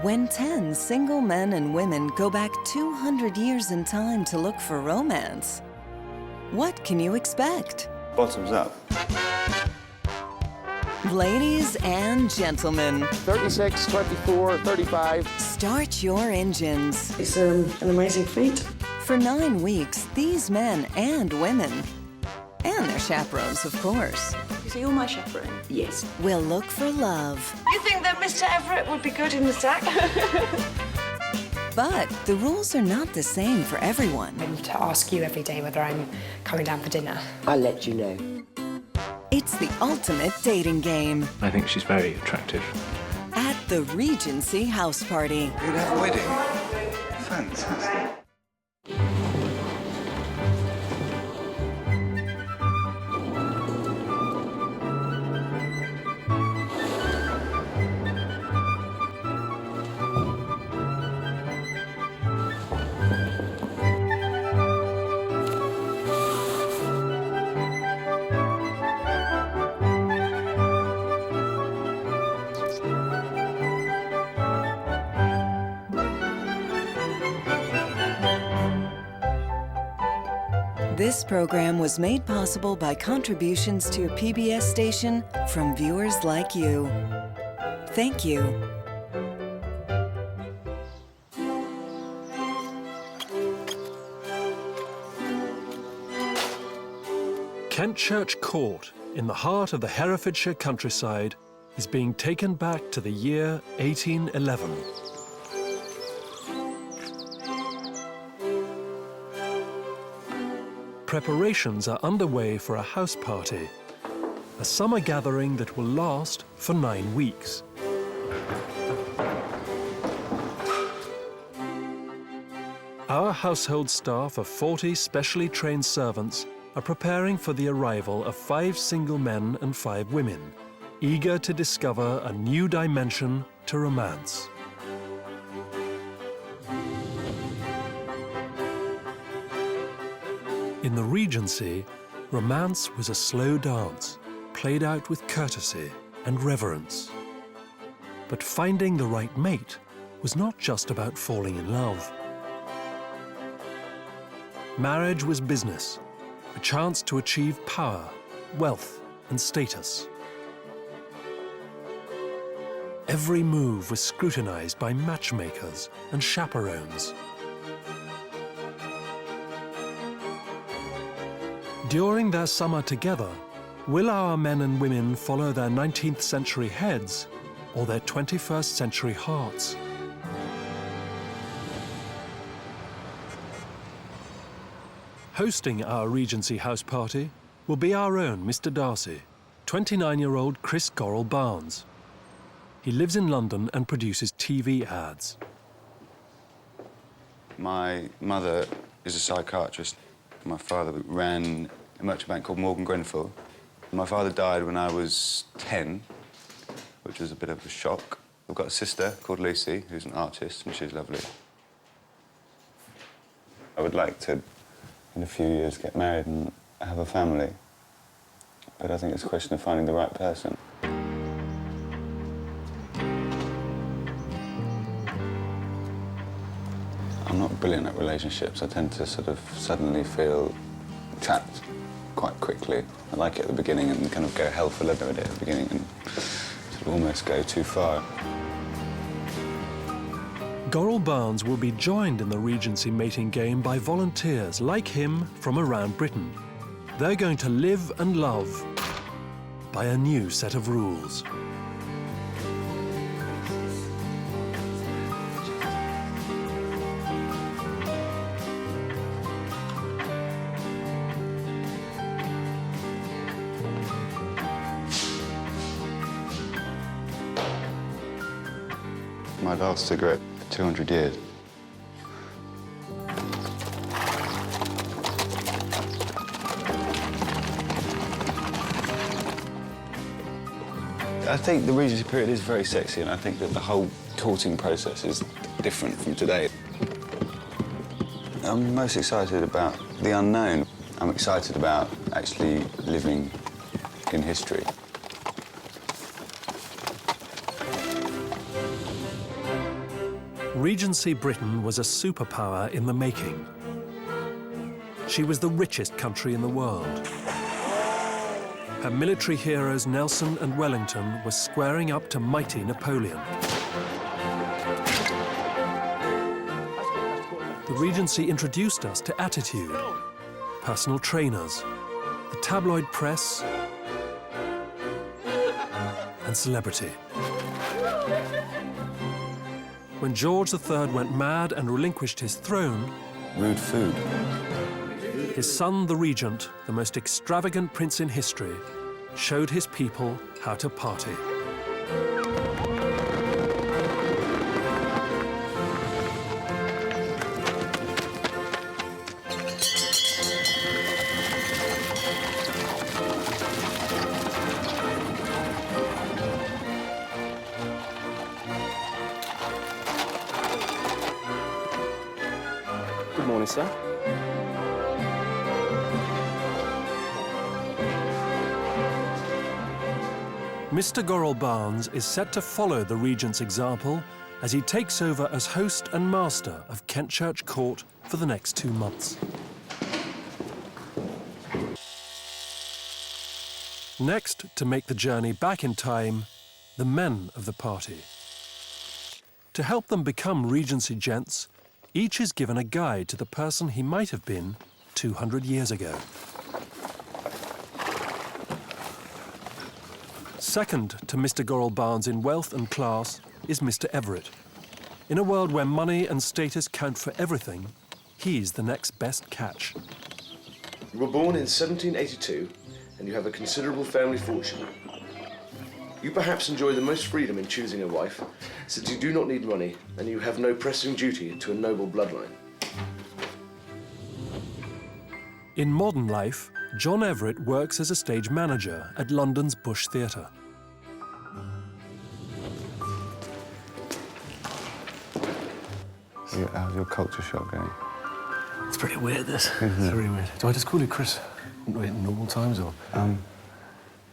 When 10 single men and women go back 200 years in time to look for romance, what can you expect? Bottoms up. Ladies and gentlemen, 36, 24, 35. start your engines. It's an amazing feat. For 9 weeks, these men and women, and their chaperones, of course, Is he all my chaperone? Yes. will look for love. You think that Mr. Everett would be good in the sack? But the rules are not the same for everyone. And to ask you every day whether I'm coming down for dinner. I'll let you know. It's the ultimate dating game I think she's very attractive. at the Regency House Party. You'd have a wedding. Fantastic. This program was made possible by contributions to a PBS station from viewers like you. Thank you. Kent Church Court, in the heart of the Herefordshire countryside, is being taken back to the year 1811. Preparations are underway for a house party, a summer gathering that will last for 9 weeks. Our household staff of 40 specially trained servants are preparing for the arrival of 5 single men and 5 women, eager to discover a new dimension to romance. In the Regency, romance was a slow dance, played out with courtesy and reverence. But finding the right mate was not just about falling in love. Marriage was business, a chance to achieve power, wealth, and status. Every move was scrutinized by matchmakers and chaperones. During their summer together, will our men and women follow their 19th century heads or their 21st century hearts? Hosting our Regency House Party will be our own Mr. Darcy, 29-year-old Chris Gorrell Barnes. He lives in London and produces TV ads. My mother is a psychiatrist. My father ran a merchant bank called Morgan Grenfell. My father died when I was 10, which was a bit of a shock. I've got a sister called Lucy, who's an artist, and she's lovely. I would like to, in a few years, get married and have a family. But I think it's a question of finding the right person. I'm not brilliant at relationships. I tend to sort of suddenly feel trapped quite quickly. I like it at the beginning and kind of go hell for leather at it at the beginning and sort of almost go too far. Gorrell Barnes will be joined in the Regency mating game by volunteers like him from around Britain. They're going to live and love by a new set of rules. My last cigarette for 200 years. I think the Regency period is very sexy, and I think that the whole courting process is different from today. I'm most excited about the unknown. I'm excited about actually living in history. Regency Britain was a superpower in the making. She was the richest country in the world. Her military heroes Nelson and Wellington were squaring up to mighty Napoleon. The Regency introduced us to attitude, personal trainers, the tabloid press, and celebrity. When George III went mad and relinquished his throne, Rude food. his son, the Regent, the most extravagant prince in history, showed his people how to party. Good morning, sir. Mr. Gorrell Barnes is set to follow the Regent's example as he takes over as host and master of Kentchurch Court for the next 2 months. Next, to make the journey back in time, the men of the party. To help them become Regency gents, each is given a guide to the person he might have been 200 years ago. Second to Mr. Gorrell Barnes in wealth and class is Mr. Everett. In a world where money and status count for everything, he's the next best catch. You were born in 1782 and you have a considerable family fortune. You perhaps enjoy the most freedom in choosing a wife, since you do not need money and you have no pressing duty to a noble bloodline. In modern life, John Everett works as a stage manager at London's Bush Theatre. How's your culture shock going? It's pretty weird, this. It's really weird. Do I just call you Chris in normal times, or...?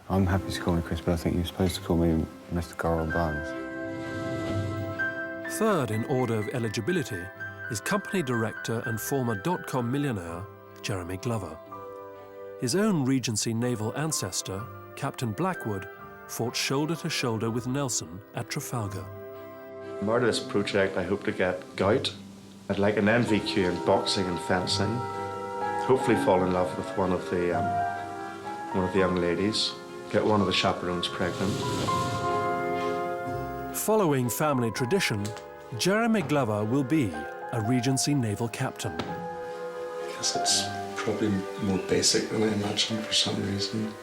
I'm happy to call me Chris, but I think you're supposed to call me Mr. Gorrell Barnes. Third in order of eligibility is company director and former dot-com millionaire Jeremy Glover. His own Regency naval ancestor, Captain Blackwood, fought shoulder to shoulder with Nelson at Trafalgar. Part of this project, I hope to get gout. I'd like an NVQ in boxing and fencing. Hopefully fall in love with one of the young ladies. Get one of the chaperones pregnant. Following family tradition, Jeremy Glover will be a Regency naval captain. I guess it's probably more basic than I imagined for some reason.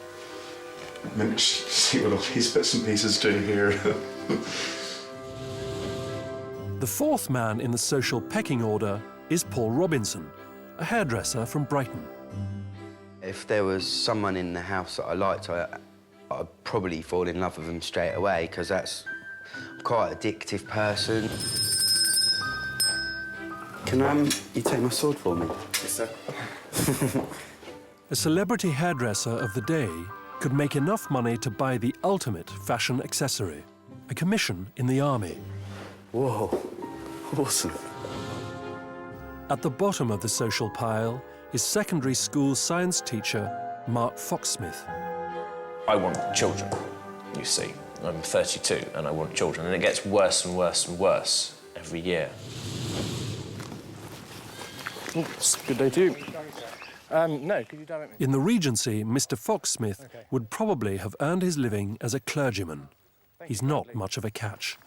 I mean, see what all these bits and pieces do here. The fourth man in the social pecking order is Paul Robinson, a hairdresser from Brighton. If there was someone in the house that I liked, I'd probably fall in love with them straight away, because that's quite an addictive person. Can you take my sword for me? Yes, sir. A celebrity hairdresser of the day could make enough money to buy the ultimate fashion accessory, a commission in the army. Whoa, awesome. At the bottom of the social pile is secondary school science teacher Mark Foxsmith. I want children, you see. I'm 32 and I want children, and it gets worse and worse and worse every year. Good day to you. No, could you direct me? In the Regency, Mr. Foxsmith would probably have earned his living as a clergyman. He's not much of a catch.